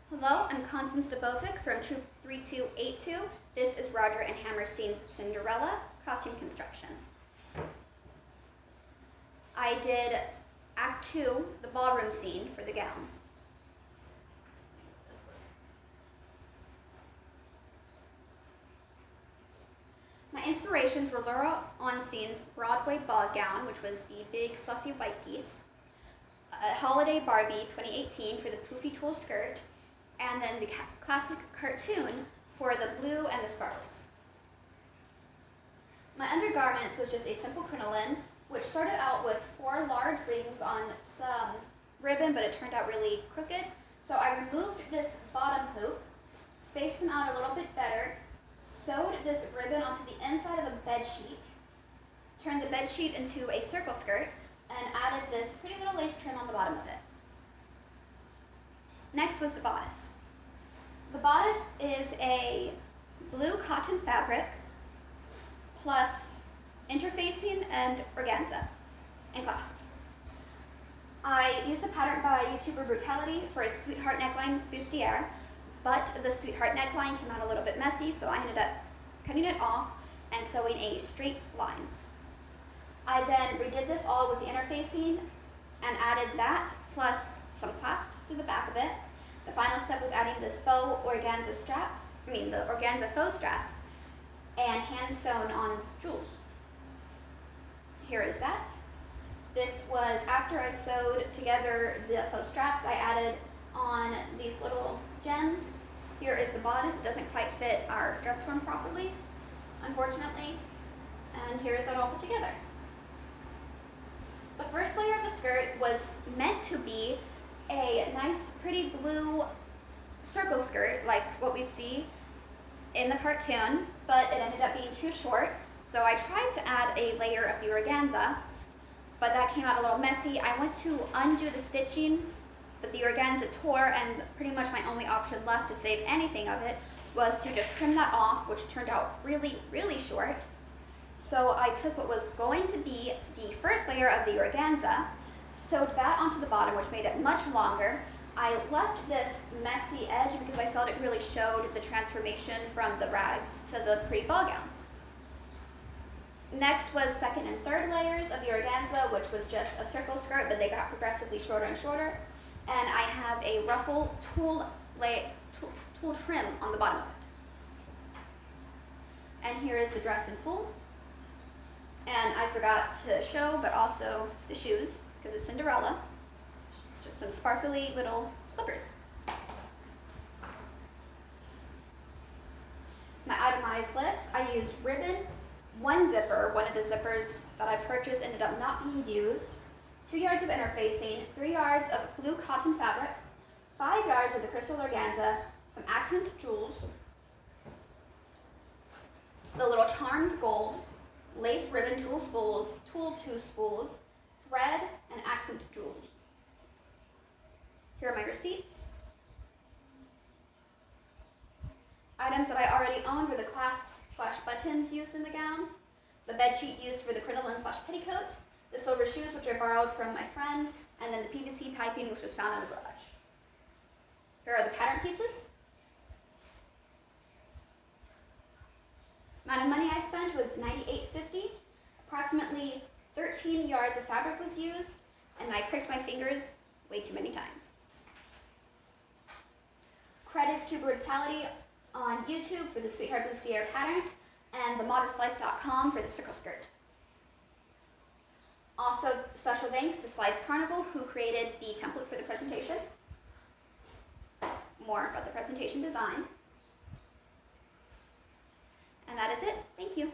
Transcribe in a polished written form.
Hello, I'm Constance DuBowik from Troop 3282. This is Rodger and Hammerstein's Cinderella costume construction. I did Act 2, the ballroom scene, for the gown. My inspirations were Laura Onstein's Broadway ball gown, which was the big fluffy white piece, Holiday Barbie 2018 for the poofy tulle skirt, and then the classic cartoon for the blue and the sparkles. My undergarments was just a simple crinoline, which started out with 4 large rings on some ribbon, but it turned out really crooked. So I removed this bottom hoop, spaced them out a little bit better, sewed this ribbon onto the inside of a bed sheet, turned the bed sheet into a circle skirt, and added this pretty little lace trim on the bottom of it. Next was the bodice. The bodice is a blue cotton fabric plus interfacing and organza and clasps. I used a pattern by YouTuber Brutality for a sweetheart neckline bustier, but the sweetheart neckline came out a little bit messy, so I ended up cutting it off and sewing a straight line. I then redid this all with the interfacing and added that plus some clasps to the back of it. The final step was adding the organza faux straps and hand sewn on jewels. Here is that. This was after I sewed together the faux straps. I added on these little gems. Here is the bodice. It doesn't quite fit our dress form properly, unfortunately. And here is that all put together. The first layer of the skirt was meant to be a nice, pretty blue circle skirt, like what we see in the cartoon, but it ended up being too short. So I tried to add a layer of the organza, but that came out a little messy. I went to undo the stitching, but the organza tore, and pretty much my only option left to save anything of it was to just trim that off, which turned out really, really short. So I took what was going to be the first layer of the organza, sewed that onto the bottom, which made it much longer. I left this messy edge because I felt it really showed the transformation from the rags to the pretty ball gown. Next was second and third layers of the organza, which was just a circle skirt, but they got progressively shorter and shorter. And I have a ruffle tulle trim on the bottom of it. And here is the dress in full. And I forgot to show, but also the shoes, because it's Cinderella. Just some sparkly little slippers. My itemized list, I used ribbon, 1 zipper. One of the zippers that I purchased ended up not being used. 2 yards of interfacing, 3 yards of blue cotton fabric, 5 yards of the crystal organza, some accent jewels, the little charms gold, lace ribbon tulle 2 spools, thread, and accent jewels. Here are my receipts. Items that I already owned were the clasps/buttons used in the gown, the bedsheet used for the crinoline/petticoat, the silver shoes, which I borrowed from my friend, and then the PVC piping, which was found in the garage. Here are the pattern pieces. The amount of money I spent was $98.50. Approximately 13 yards of fabric was used, and I pricked my fingers way too many times. Credits to Brutality on YouTube for the Sweetheart Bustier pattern, and themodestlife.com for the circle skirt. Also, special thanks to Slidescarnaval, who created the template for the presentation. More about the presentation design. And that is it. Thank you.